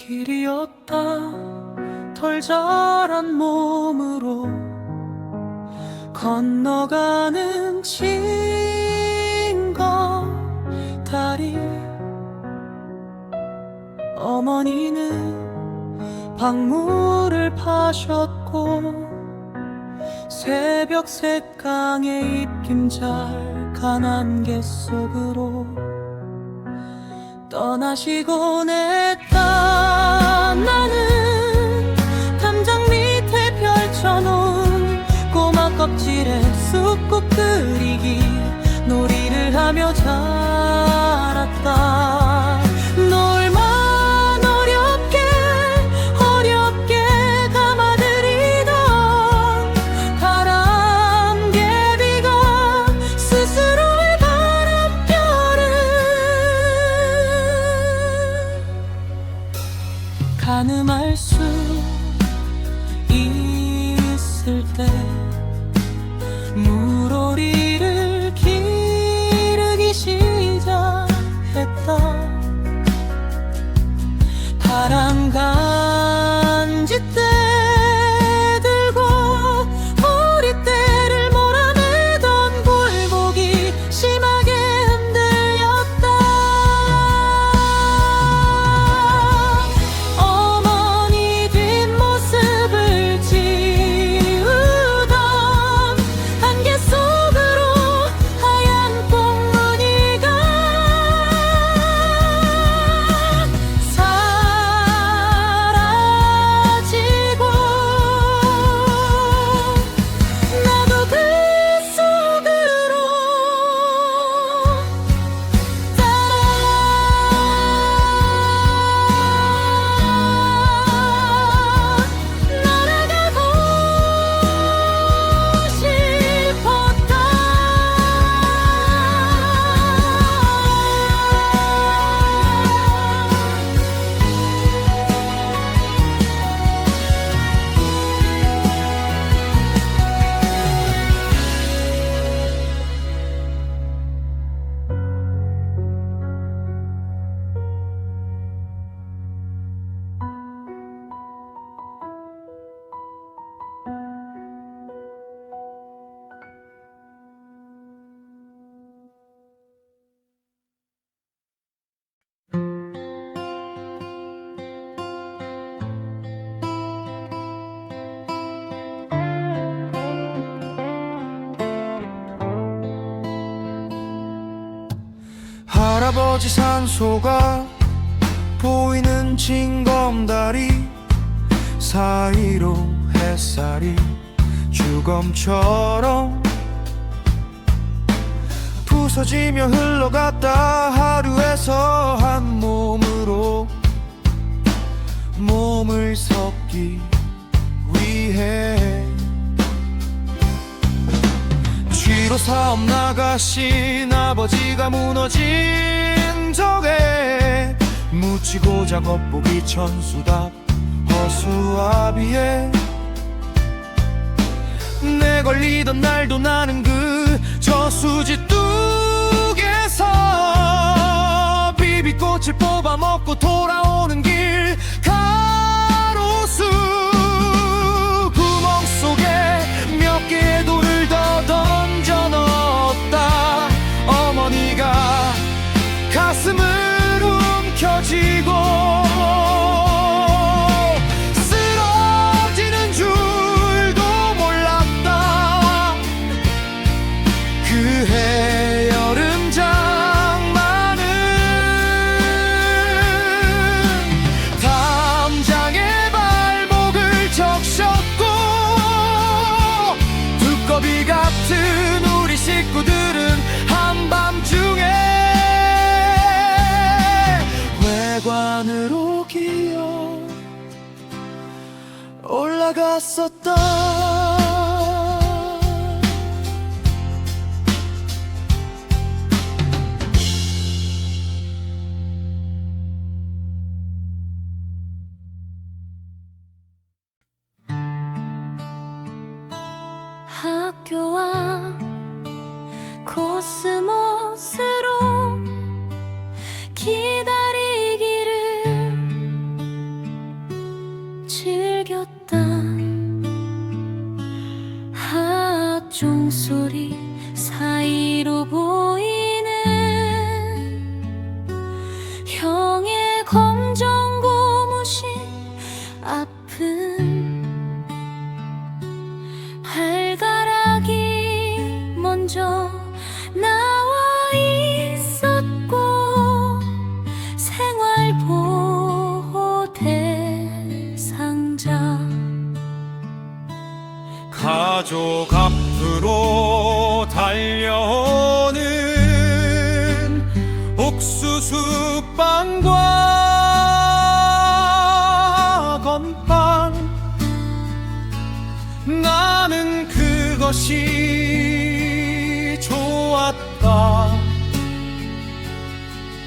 길이었다. 덜 자란 몸으로 건너가는 징거 다리. 어머니는 박물을 파셨고 새벽 색강의 입김잘 간안개 속으로 떠나시곤 했다. 나는 담장 밑에 펼쳐놓은 꼬마 껍질에 쑥국 끓이기 놀이를 하며 자랐다. 놀만 어렵게 감아들이던 바람개비가 스스로의 바람결을 가늠할 수 있을 때 물오리를 기르기 시작했다. 바람간짓대 들고 오리떼를 몰아내던 굴곡이 심하게 흔들렸다. 어머니 뒷모습을 지우던 안개 속으로 하얀 꽁무니가 사라지고 나도 그 속으로 날아가고 싶었다. 할아버지 산소가 보이는 징검다리 사이로 햇살이 주검처럼 부서지며 흘러갔다. 하루에서 한 몸으로 몸을 섞기 위해 뒤로 사업 나가신 아버지가 무너진 적에 묻히고자 겉보기 천수답 허수아비에 내 걸리던 날도 나는 그 저수지 뚝에서 비비꽃을 뽑아먹고 돌아오는 길 가로수 구멍 속에 몇 개의 돌을 더 던져 넣었다. 어머니가 가슴을 움켜쥐고 쓰러지는 줄도 몰랐다. 그 해여름 장마는 담장에 발목을 적셨고 두꺼비 같은 우리 식구들은 한밤중에 외관으로 기어 올라갔었다. 학교와 코스모스로 기다리기를 수수빵과 건빵 나는 그것이 좋았다.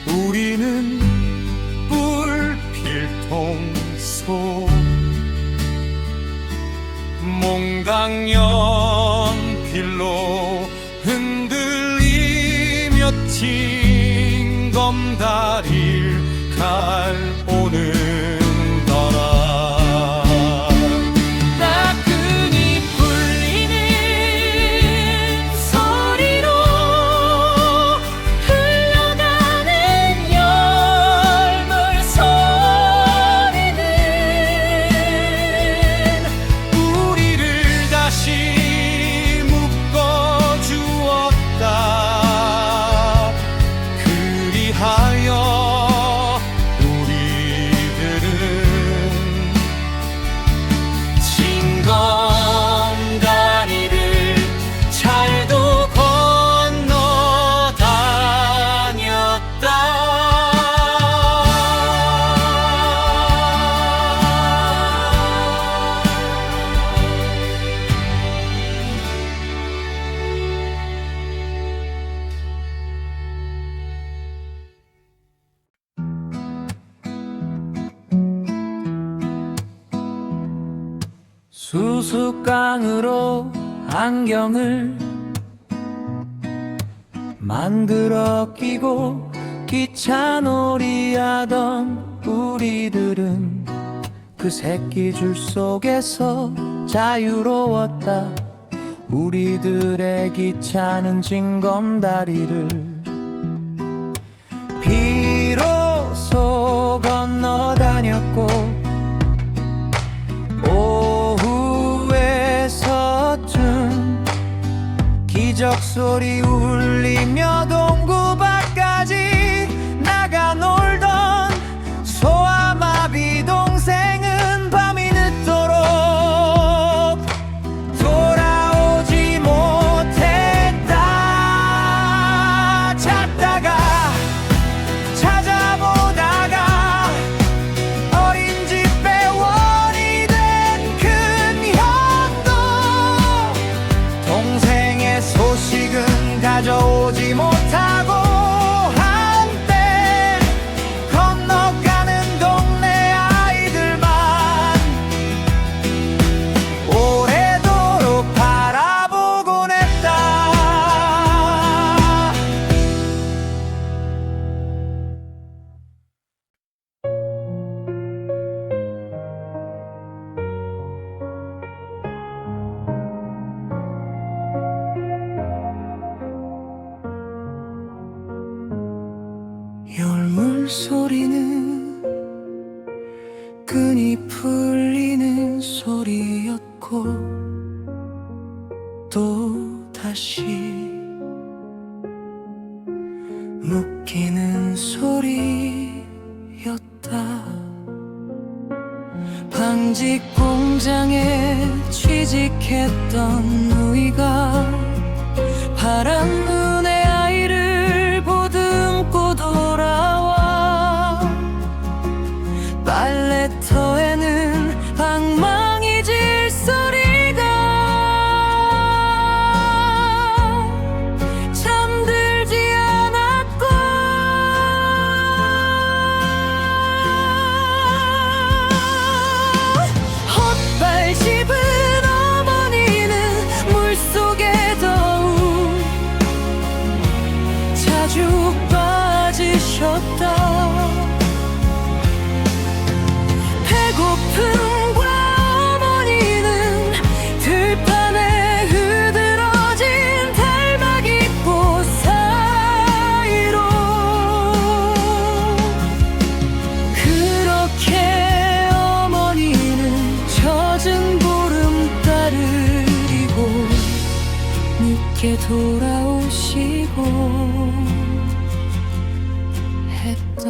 우리는 뿔필통소 몽당 연필로 흔들리며 징검다리를 갈오는더라. 따끈이 풀리는 소리로 흘러가는 열물 소리는 우리를 다시 묶어주었다. 그리하여 우리들은 징검다리를 잘도 건너 다녔다. 수수깡으로 안경을 만들어 끼고 기차놀이 하던 우리들은 그 새끼줄 속에서 자유로웠다. 우리들의 기차는 징검다리를 비로소 건너 다녔고 오후에 서툰 기적소리 울리며 동구 밖까지 나가 놀던 소아마비 동생은 밤이 늦도록 돌아오지 못했다. 찾다가 찾아보다가 어린 집 배원이 된 큰 형도 동생의 소식은 가져오지 못하고 한때 건너가는 동네 아이들만 오래도록 바라보곤 했다. 열물 소리는 끈이 풀리는 소리였고 또 다시 묶이는 소리였다. 방직 공장에 취직했던 누이가 파란 눈의 아이를 보듬고 돌아와 빨래터에는 방망이 질 소리가 잠들지 않았고 헛발 씹은 어머니는 물속에 더욱 자주 빠지셨다. 배고픔과 어머니는 들판에 흐드러진 달막이꽃 사이로 그렇게 어머니는 젖은 보름달을 이고 늦게 돌아오시고 했다.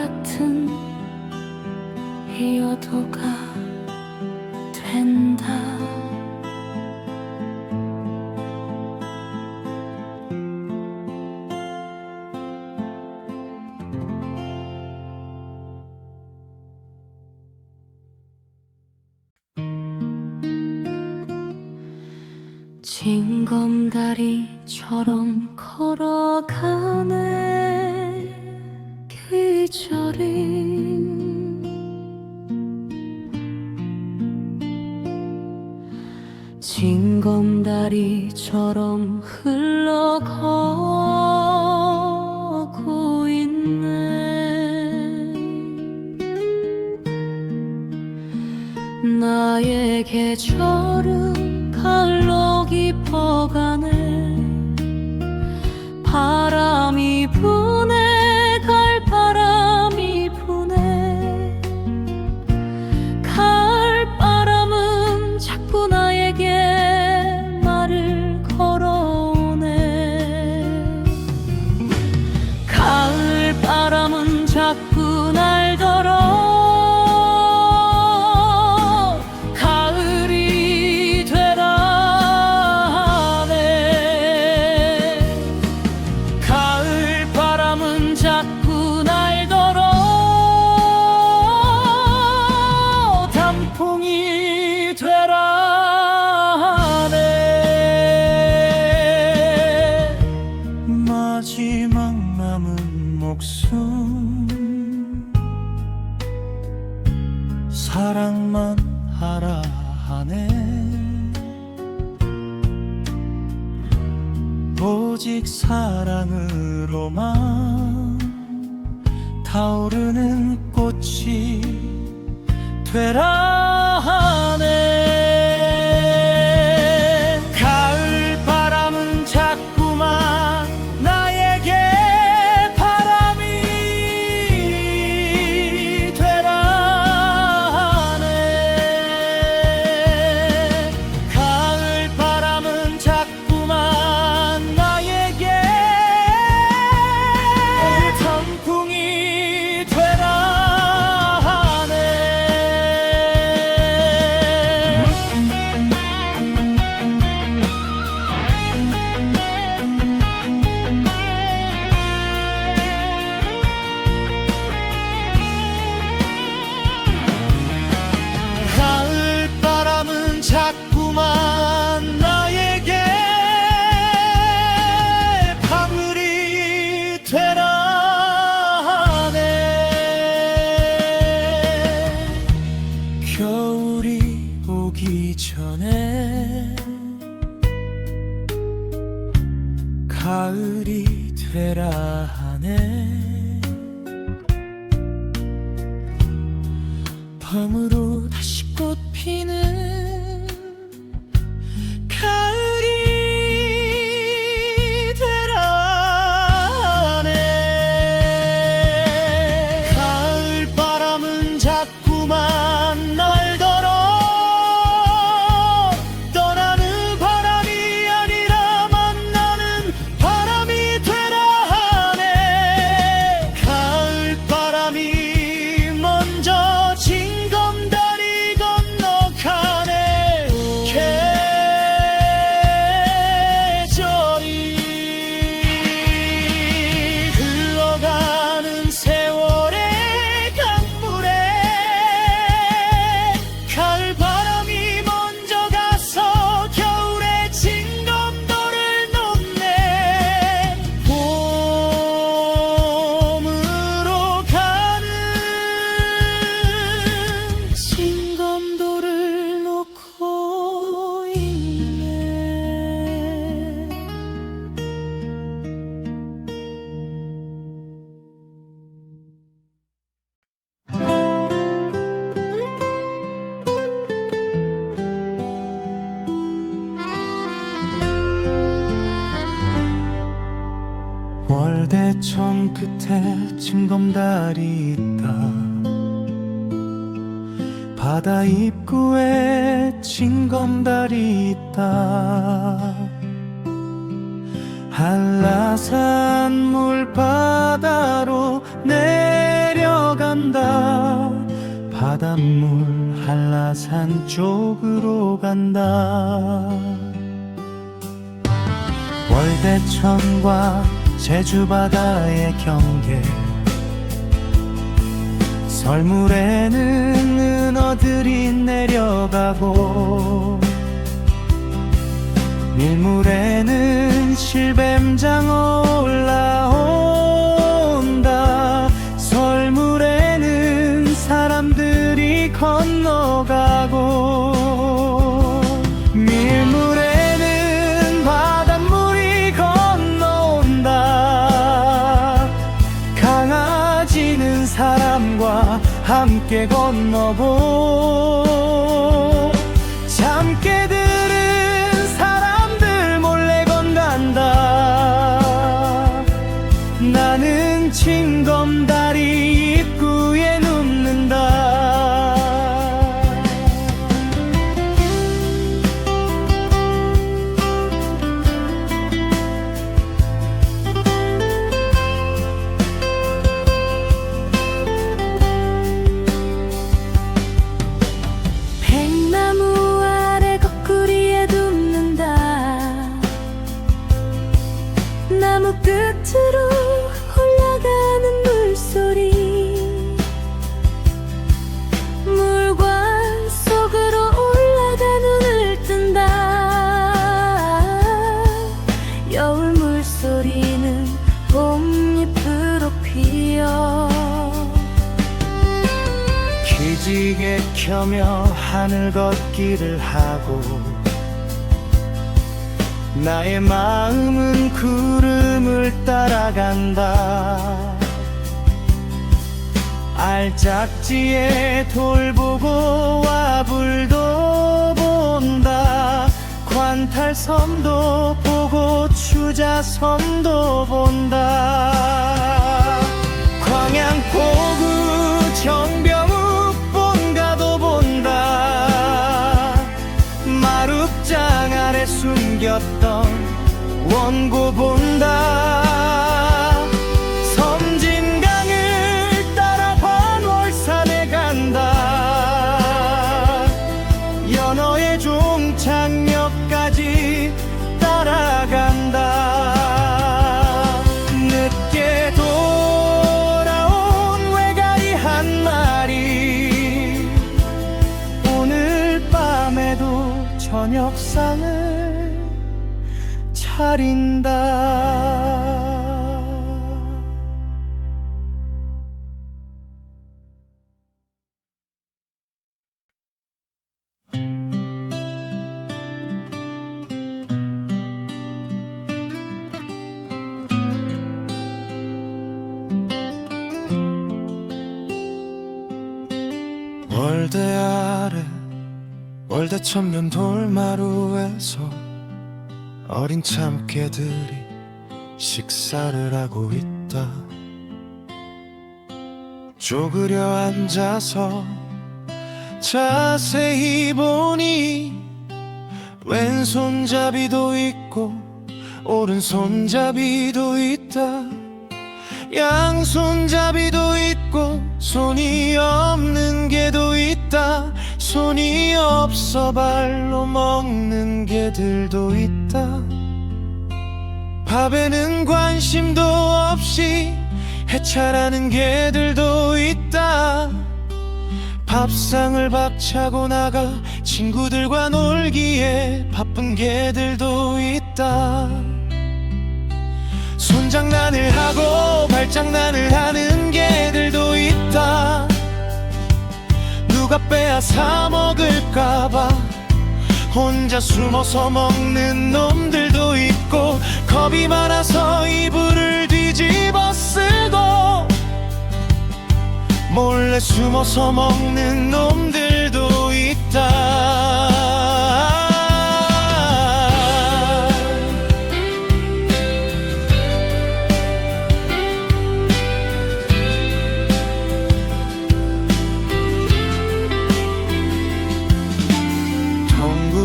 같은 여도가 된다. 징검다리처럼 걸어가네 계절이. 징검다리처럼 흘러가고 있네. 나의 계절은 가을로 깊어가네. 바람이 부네, 가을바람이 부네. 가을바람은 자꾸 나에게 말을 걸어오네. 가을바람은 자꾸 날 걸어 마지막 남은 목숨 사랑만 하라 하네. 오직 사랑으로만 타오르는 꽃이 되라 하네. 가을바람은 자꾸만 나에게 바람이 되라 하네. 가을바람은 자꾸만 나에게 단풍이 되라 하네. 가을바람은 자꾸만 나에게 방울이 되라 하네. 겨울이 오기 전에 가을이 되라 하네. 봄으로 다시 꽃 피는 가을이 되라 하네. 가을바람은 자꾸만 날 걸어 떠나는 바람이 아니라 만나는 바람이 되라 하네. 가을바람이 먼저 징검다리 건너가네. 계절이 흘러가는 세월의 강물에 가을바람이 먼저 가서 겨울의 징검도를 놓네. 봄으로 가는 징검도를 놓고 있네. 월대천 끝에 징검다리 있다. 바다 입구에 징검다리 있다. 한라산 물바다로 내려 간다. 바닷물 한라산 쪽으로 간다. 월대천과 제주 바다의 경계, 설물에는 은어들이 내려가고 밀물에는 실뱀장어 올라온다. 설물에는 사람들이 건너가고 밀물에는 바닷물이 건너온다. 강아지는 사람과 함께 건너고 잠깨들은 사람들 몰래 건넌다. 나는 징검다리 입구에 눕는다. 백나무 아래 거꾸리에 눕는다. 나무 끝으로 올라가는 물소리, 물관 속으로 올라가 눈을 뜬다. 여울 물소리는 봄잎으로 피어 기지개 켜며 하늘 걷기를 하고 나의 마음은 구름을 따라간다. 알짝지에 돌 보고 와불도 본다. 관탈섬도 보고 추자섬도 본다. 광양포구 정병욱 본가도 본다. 마룻장 아래 숨겼던 원고 본다. 섬진강을 따라 반월산에 간다. 연어의 종착역까지 따라간다. 늦게 돌아온 외가리 한 마리 오늘 밤에도 저녁상을 차린다. 월대 아래 월대 천면 돌마루에서 어린 참깨들이 식사를 하고 있다. 쪼그려 앉아서 자세히 보니 왼손잡이도 있고 오른손잡이도 있다. 양손잡이도 있고 손이 없는 개도 있다. 손이 없어 발로 먹는 개들도 있다. 밥에는 관심도 없이 해찰하는 개들도 있다. 밥상을 박차고 나가 친구들과 놀기에 바쁜 개들도 있다. 손장난을 하고 발장난을 하는 개들도 있다. 누가 빼앗아 먹을까봐 혼자 숨어서 먹는 놈들도 있고 겁이 많아서 이불을 뒤집어 쓰고 몰래 숨어서 먹는 놈들도 있다.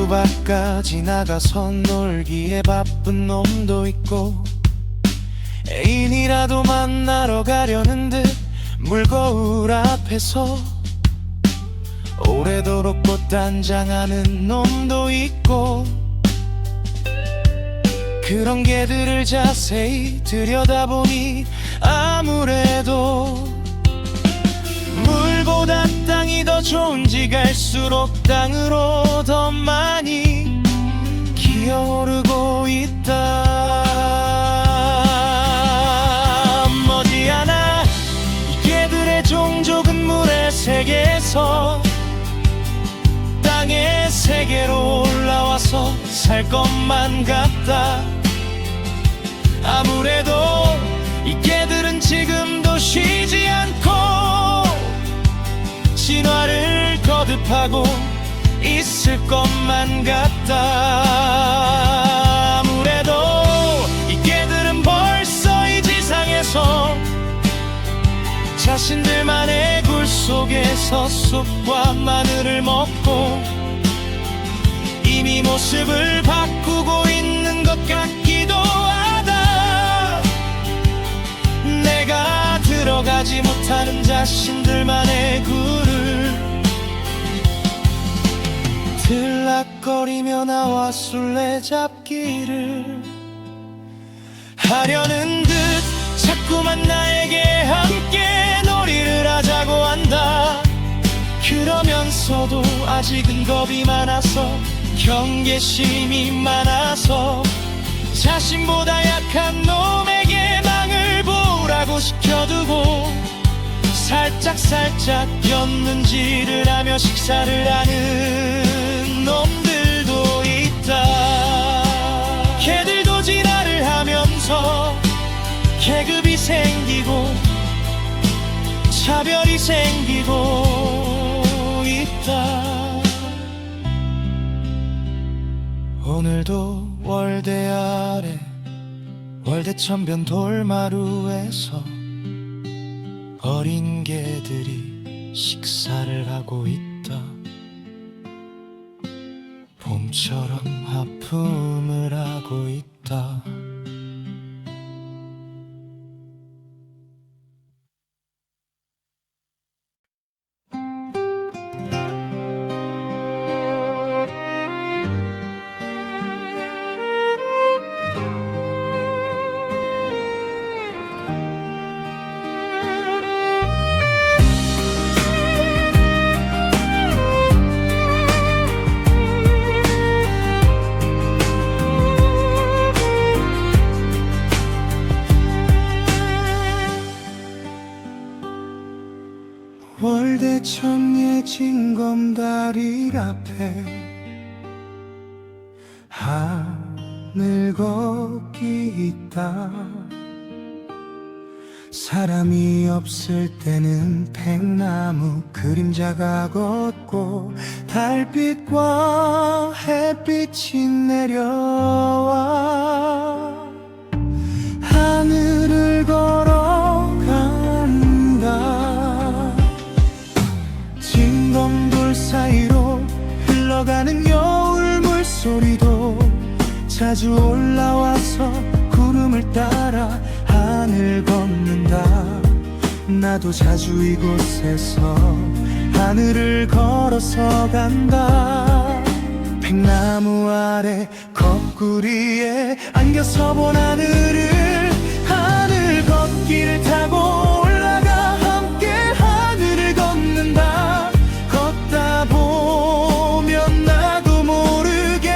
밖까지 나가서 놀기에 바쁜 놈도 있고 애인이라도 만나러 가려는 듯 물거울 앞에서 오래도록 꽃단장하는 놈도 있고, 그런 개들을 자세히 들여다보니 아무래도 물보다 땅이 더 좋은지 갈수록 땅으로 더 많이 기어오르고 있다. 머지않아 이 개들의 종족은 물의 세계에서 땅의 세계로 올라와서 살 것만 같다. 아무래도 이 개들은 지금도 쉬지 않고 진화를 거듭하고 있을 것만 같다. 아무래도 이 개들은 벌써 이 지상에서 자신들만의 굴 속에서 숲과 마늘을 먹고 이미 모습을 바꾸고 있는 것 같기도 하다. 내가 들어가지 못하는 자신들만의 굴을 들락거리며 나와 술래잡기를 하려는 듯 자꾸만 나에게 함께 놀이를 하자고 한다. 그러면서도 아직은 겁이 많아서 경계심이 많아서 자신보다 약한 놈에게 망을 보라고 시켜두고 살짝살짝 였는지를 하며 식사를 하는 놈들도 있다. 개들도 진화를 하면서 계급이 생기고 차별이 생기고 있다. 오늘도 월대 아래 월대천변 돌마루에서 어린 개들이 식사를 하고 있다. 봄처럼 하품을 하고 있다. 월대천의 징검다리 앞에 하늘 걷기 있다. 사람이 없을 때는 백나무 그림자가 걷고 달빛과 햇빛이 내려와 하늘을 걸어간다. 징검돌 사이로 흘러가는 여울 물소리도 자주 올라와서 구름을 따라 하늘 걷는다. 나도 자주 이곳에서 하늘을 걸어서 간다. 백나무 아래 거꾸리에 안겨서 본 하늘을 하늘 걷기를 타고 올라가 함께 하늘을 걷는다. 걷다 보면 나도 모르게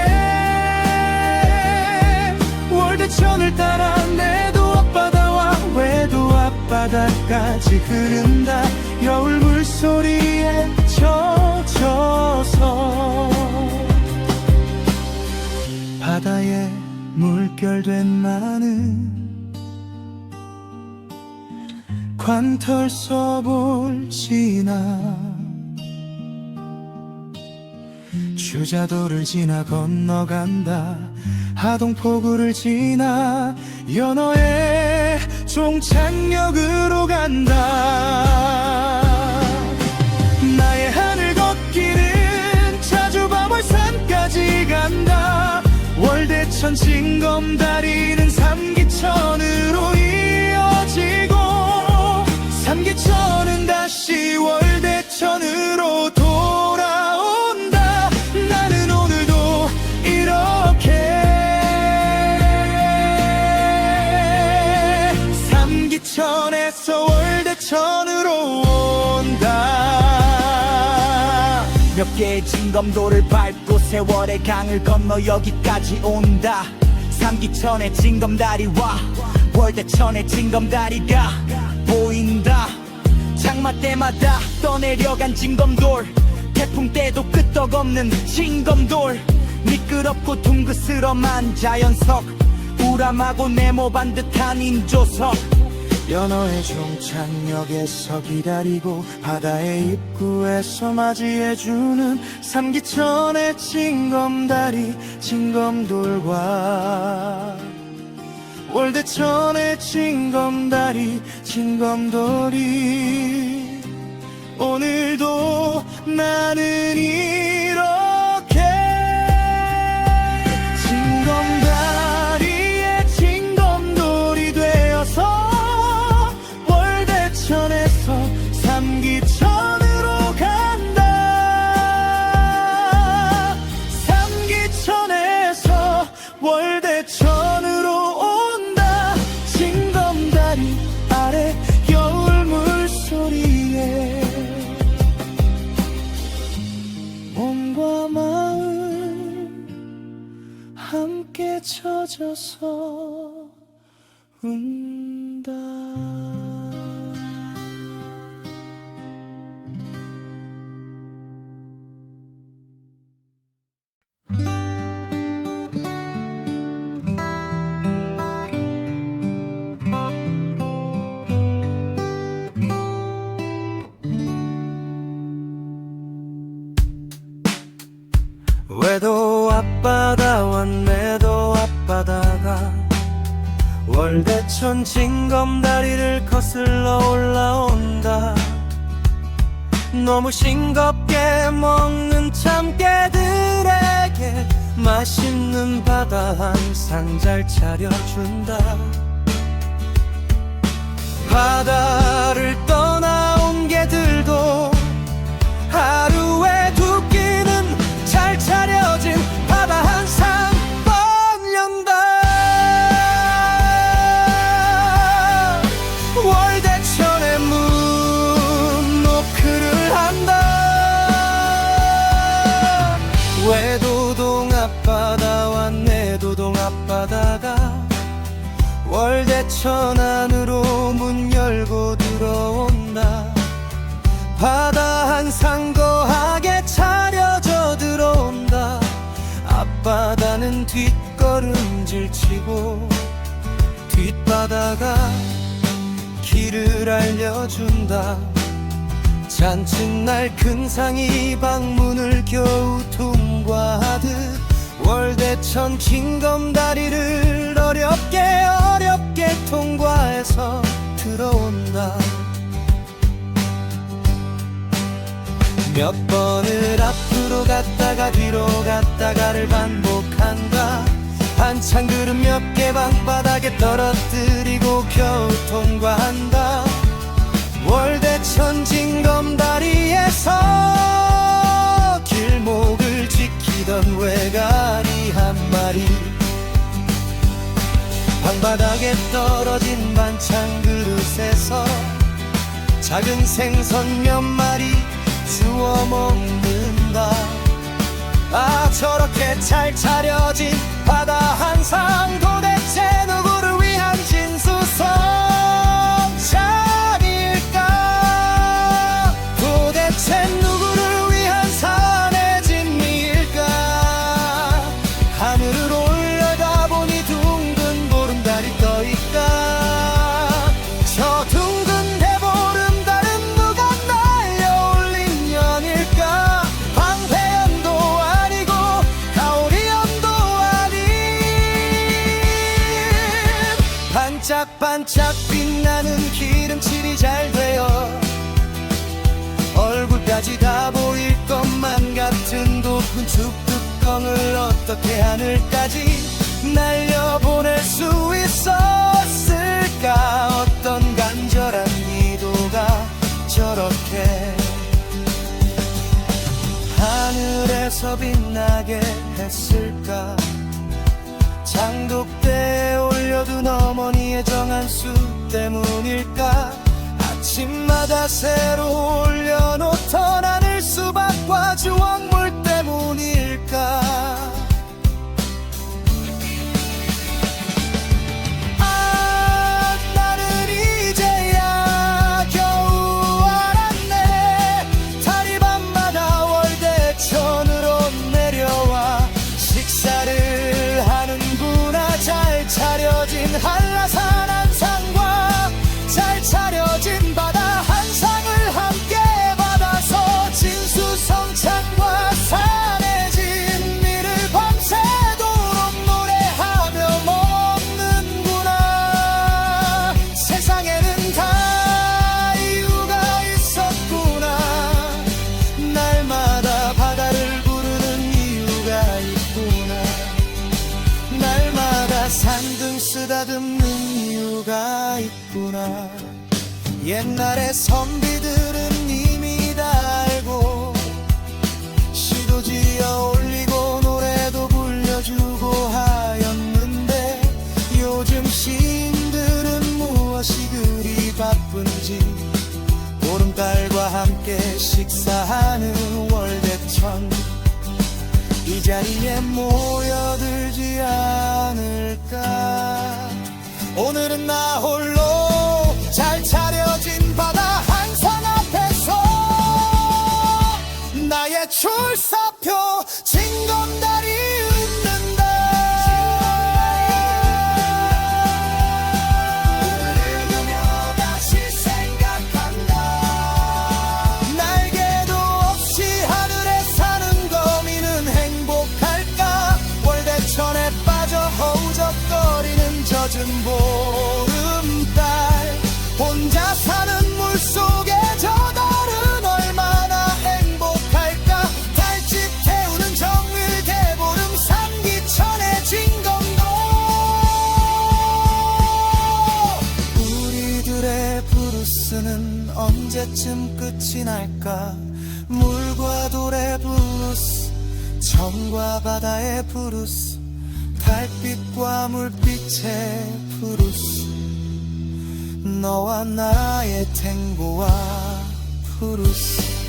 월대천을 따라 내도 앞바다와 외도 앞바다까지 흐른다. 여울 물소리에 젖어서 바다에 물결된 나는 관털서볼 지나 주자도를 지나 건너간다. 하동포구를 지나 연어의 종착역으로 간다. 나의 하늘 걷기는 자주바월산까지 간다. 월대천 징검다리는 삼기천으로 이어지고 삼기천 가볍게 징검도를 밟고 세월의 강을 건너 여기까지 온다. 삼기천의 징검다리와 월대천의 징검다리가 보인다. 장마 때마다 떠내려간 징검돌, 태풍 때도 끄떡없는 징검돌. 미끄럽고 둥그스럼한 자연석, 우람하고 네모 반듯한 인조석. 연어의 종착역에서 기다리고 바다의 입구에서 맞이해주는 삼기천의 징검다리 징검돌과 월대천의 징검다리 징검돌이 오늘도 나는 이렇게 징검다리의 징검돌이 되어서 월대천에서 삼기천으로 간다. 삼기천에서 월대천으로 온다. 징검다리 아래 겨울 물소리에 몸과 마음 함께 젖어서 운다. 외도 앞바다 왔네도 앞바다가 월대천 징검다리를 거슬러 올라온다. 너무 싱겁게 먹는 참깨들에게 맛있는 바다 한 상 잘 차려준다. 바다를 떠나온 개들도 하루에 두 끼는 잘 차려진 바다 한 상 뻔연다. 월대천의 문 노크를 한다. 외도동 앞바다와 내도동 앞바다가 월대천 안으로 문 열고 들어온다. 바다 한 상 거하게 차려져 들어온다. 앞바다는 뒷걸음질 치고 뒷바다가 길을 알려준다. 잔칫날 큰 상이 방문을 겨우 통과하듯 월대천 징검다리를 어렵게 통과해서 들어온다. 몇 번을 앞으로 갔다가 뒤로 갔다가를 반복한다. 한참 그릇 몇 개 방바닥에 떨어뜨리고 겨우 통과한다. 월대천 징검다리에서 길목을 지키던 외가리 한 마리, 방바닥에 떨어진 반찬 그릇에서 작은 생선 몇 마리 주워 먹는다. 아, 저렇게 잘 차려진 바다 한 상, 도대체 누구를 위한 진수성찬일까? 도대체 누구를 위한 산의 진미일까? 하늘을 올려다보니 둥근 보름달이 떠있다. 저 둥근 대보름달은 누가 날려올린 연일까? 방패연도 아니고 가오리연도 아닌 반짝반짝 빛나는 기름칠이 잘 되어 얼굴까지 다 보일 것만 같은 높은 쑥뚜껑을 어떻게 하늘까지 날려보낼 수 있었을까? 어떤 간절한 기도가 저렇게 하늘에서 빛나게 했을까? 장독대에 올려둔 어머니의 정한수 때문일까? 아침마다 새로 올려놓던 하늘 수박 추억과 주워물 때문일까? 아, 나는 이제야 겨우 알았네. 달이 밤마다 월대천으로 내려와 식사를 하는구나. 잘 차려진 한라산 한상과 잘 차려진 바다 한상을 함께 받아서 진수성찬과 산의 진미를 밤새도록 노래하며 먹는구나. 세상에는 다 이유가 있었구나. 날마다 바다를 부르는 이유가 있구나. 날마다 산등 쓰다듬는 이유가 있구나. 옛날에 선비들은 이미 다 알고 시도 지어 올리고 노래도 불려주고 하였는데, 요즘 시인들은 무엇이 그리 바쁜지 보름달과 함께 식사하는 월대천 이 자리에 모여들지 않을까. 오늘은 나 홀로 잘 차려진 바다 한상 앞에서 나의 출사표 징검다리 읊는다. 읽으며 다시 생각한다. 날개도 없이 하늘에 사는 거미는 행복할까? 월대천에 빠져 허우적거리는 젖은 보름달, 혼자 사는 물속에 저 달은 얼마나 행복할까? 달집 태우는 정일 대보름 삼기천의 징검도. 우리들의 브루스는 언제쯤 끝이 날까? 물과 돌의 브루스, 천과 바다의 브루스, 달빛과 물빛의 브루스, 너와 나의 탱고와 브루스.